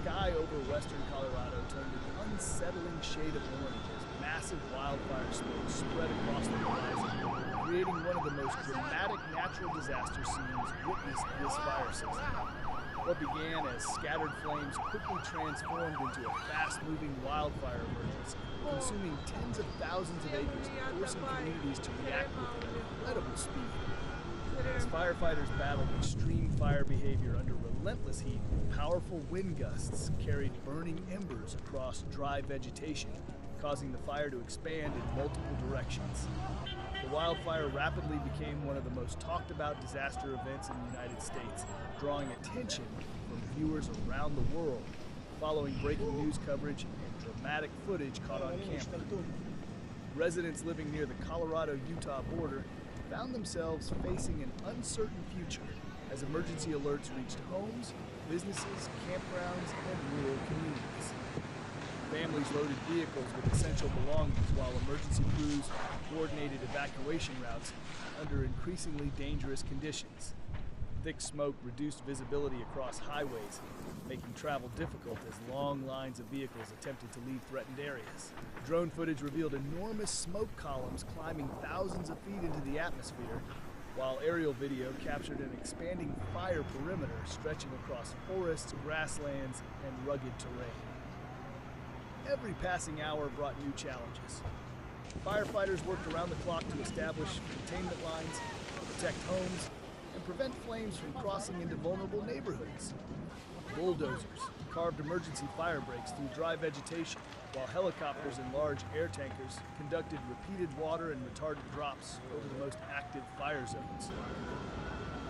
sky over western Colorado turned an unsettling shade of orange as massive wildfire smoke spread across the horizon, creating one of the most dramatic natural disaster scenes witnessed this fire season. What began as scattered flames quickly transformed into a fast-moving wildfire emergency, consuming tens of thousands of acres and forcing communities to react with incredible speed. As firefighters battled extreme fire behavior under relentless heat, powerful wind gusts carried burning embers across dry vegetation, causing the fire to expand in multiple directions. The wildfire rapidly became one of the most talked about disaster events in the United States, drawing attention from viewers around the world, following breaking news coverage and dramatic footage caught on camera. Residents living near the Colorado-Utah border found themselves facing an uncertain future as emergency alerts reached homes, businesses, campgrounds, and rural communities. Families loaded vehicles with essential belongings while emergency crews coordinated evacuation routes under increasingly dangerous conditions. Thick smoke reduced visibility across highways, making travel difficult as long lines of vehicles attempted to leave threatened areas. Drone footage revealed enormous smoke columns climbing thousands of feet into the atmosphere, while aerial video captured an expanding fire perimeter stretching across forests, grasslands, and rugged terrain. Every passing hour brought new challenges. Firefighters worked around the clock to establish containment lines, protect homes, and prevent flames from crossing into vulnerable neighborhoods. Bulldozers carved emergency fire breaks through dry vegetation, while helicopters and large air tankers conducted repeated water and retardant drops over the most active fire zones.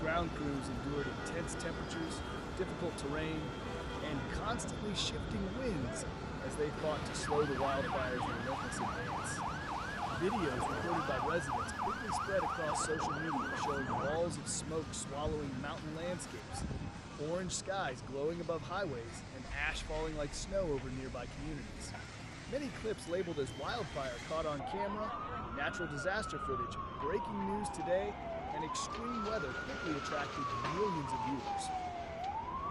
Ground crews endured intense temperatures, difficult terrain, and constantly shifting winds as they fought to slow the wildfire's relentless advance. Videos recorded by residents quickly spread across social media, showing walls of smoke swallowing mountain landscapes, orange skies glowing above highways, and ash falling like snow over nearby communities. Many clips labeled as wildfire caught on camera, natural disaster footage, breaking news today, and extreme weather quickly attracted millions of viewers.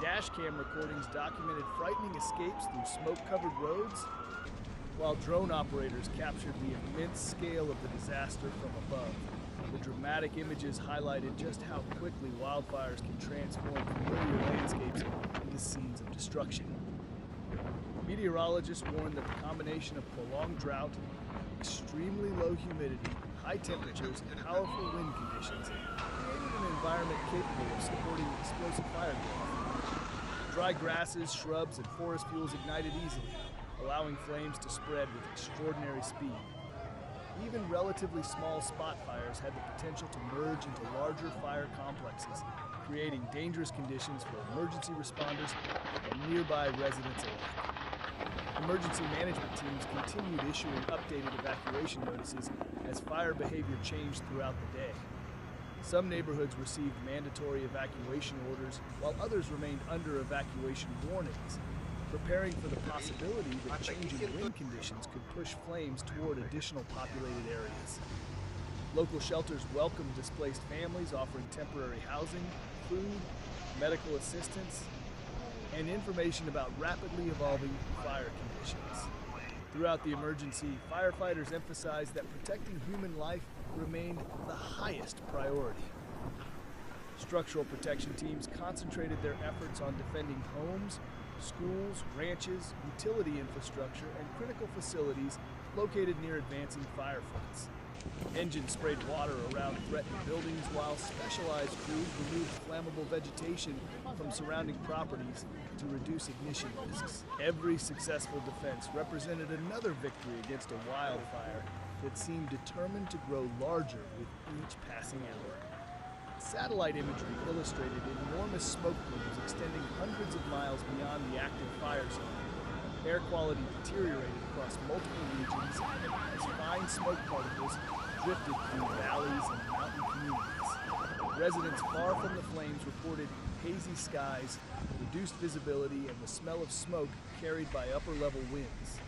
Dashcam recordings documented frightening escapes through smoke-covered roads, while drone operators captured the immense scale of the disaster from above. The dramatic images highlighted just how quickly wildfires can transform familiar landscapes into scenes of destruction. Meteorologists warned that the combination of prolonged drought, extremely low humidity, high temperatures, and powerful wind conditions created an environment capable of supporting explosive fire growth. Dry grasses, shrubs, and forest fuels ignited easily, allowing flames to spread with extraordinary speed. Even relatively small spot fires had the potential to merge into larger fire complexes, creating dangerous conditions for emergency responders and nearby residents alike. Emergency management teams continued issuing updated evacuation notices as fire behavior changed throughout the day. Some neighborhoods received mandatory evacuation orders, while others remained under evacuation warnings, preparing for the possibility that changing wind conditions could push flames toward additional populated areas. Local shelters welcomed displaced families, offering temporary housing, food, medical assistance, and information about rapidly evolving fire conditions. Throughout the emergency, firefighters emphasized that protecting human life remained the highest priority. Structural protection teams concentrated their efforts on defending homes, schools, ranches, utility infrastructure, and critical facilities located near advancing fire fronts. Engines sprayed water around threatened buildings, while specialized crews removed flammable vegetation from surrounding properties to reduce ignition risks. Every successful defense represented another victory against a wildfire that seemed determined to grow larger with each passing hour. Satellite imagery illustrated enormous smoke plumes extending hundreds of miles beyond the active fire zone. Air quality deteriorated across multiple regions as fine smoke particles drifted through valleys and mountain communities. Residents far from the flames reported hazy skies, reduced visibility, and the smell of smoke carried by upper-level winds.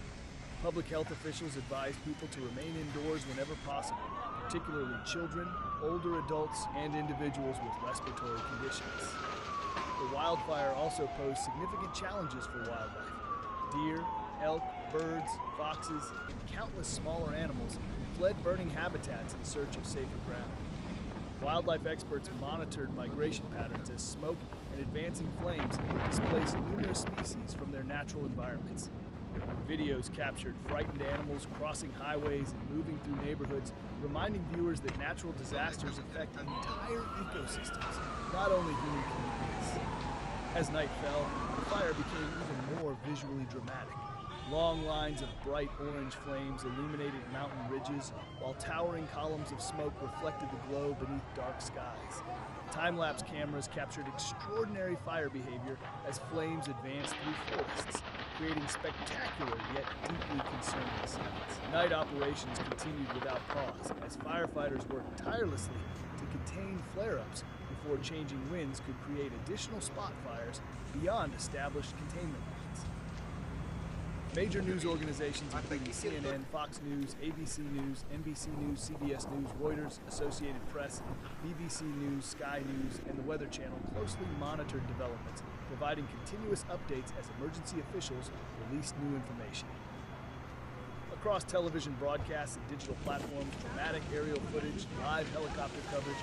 Public health officials advised people to remain indoors whenever possible, particularly children, older adults, and individuals with respiratory conditions. The wildfire also posed significant challenges for wildlife. Deer, elk, birds, foxes, and countless smaller animals fled burning habitats in search of safer ground. Wildlife experts monitored migration patterns as smoke and advancing flames displaced numerous species from their natural environments. Videos captured frightened animals crossing highways and moving through neighborhoods, reminding viewers that natural disasters affect entire ecosystems, not only human communities. As night fell, the fire became even more visually dramatic. Long lines of bright orange flames illuminated mountain ridges, while towering columns of smoke reflected the glow beneath dark skies. Time-lapse cameras captured extraordinary fire behavior as flames advanced through forests, creating spectacular yet deeply concerning scenes. Night operations continued without pause as firefighters worked tirelessly to contain flare-ups before changing winds could create additional spot fires beyond established containment lines. Major news organizations including CNN, Fox News, ABC News, NBC News, CBS News, Reuters, Associated Press, BBC News, Sky News, and the Weather Channel closely monitored developments, providing continuous updates as emergency officials released new information. Across television broadcasts and digital platforms, dramatic aerial footage, live helicopter coverage,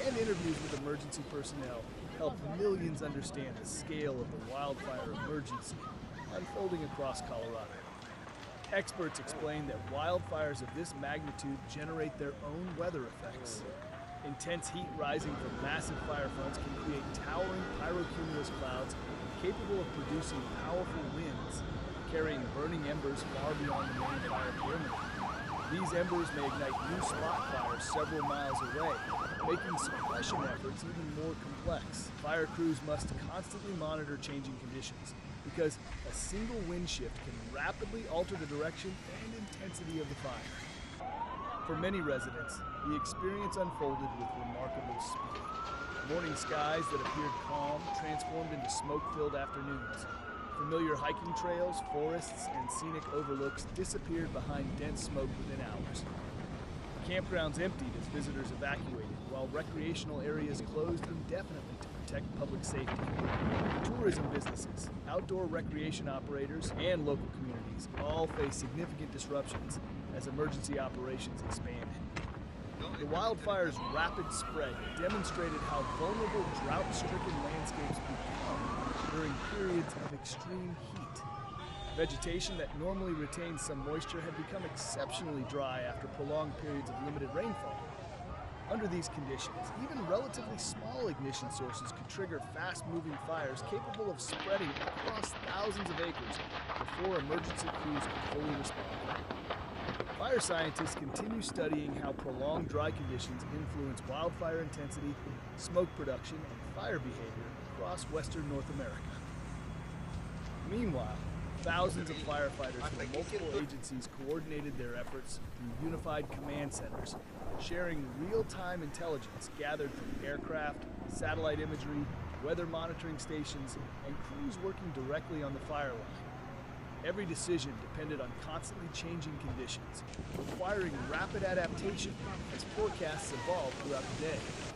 and interviews with emergency personnel helped millions understand the scale of the wildfire emergency unfolding across Colorado. Experts explain that wildfires of this magnitude generate their own weather effects. Intense heat rising from massive fire fronts can create towering pyrocumulus clouds capable of producing powerful winds, carrying burning embers far beyond the main fire perimeter. These embers may ignite new spot fires several miles away, making suppression efforts even more complex. Fire crews must constantly monitor changing conditions, because a single wind shift can rapidly alter the direction and intensity of the fire. For many residents, the experience unfolded with remarkable speed. Morning skies that appeared calm transformed into smoke-filled afternoons. Familiar hiking trails, forests, and scenic overlooks disappeared behind dense smoke within hours. Campgrounds emptied as visitors evacuated, while recreational areas closed indefinitely to protect public safety. Tourism businesses, outdoor recreation operators, and local communities all face significant disruptions as emergency operations expanded. The wildfire's rapid spread demonstrated how vulnerable drought-stricken landscapes become during periods of extreme heat. Vegetation that normally retains some moisture had become exceptionally dry after prolonged periods of limited rainfall. Under these conditions, even relatively small ignition sources could trigger fast-moving fires capable of spreading across thousands of acres before emergency crews could fully respond. Fire scientists continue studying how prolonged dry conditions influence wildfire intensity, smoke production, and fire behavior across western North America. Meanwhile, thousands of firefighters from multiple agencies coordinated their efforts through unified command centers, sharing real-time intelligence gathered from aircraft, satellite imagery, weather monitoring stations, and crews working directly on the fire line. Every decision depended on constantly changing conditions, requiring rapid adaptation as forecasts evolved throughout the day.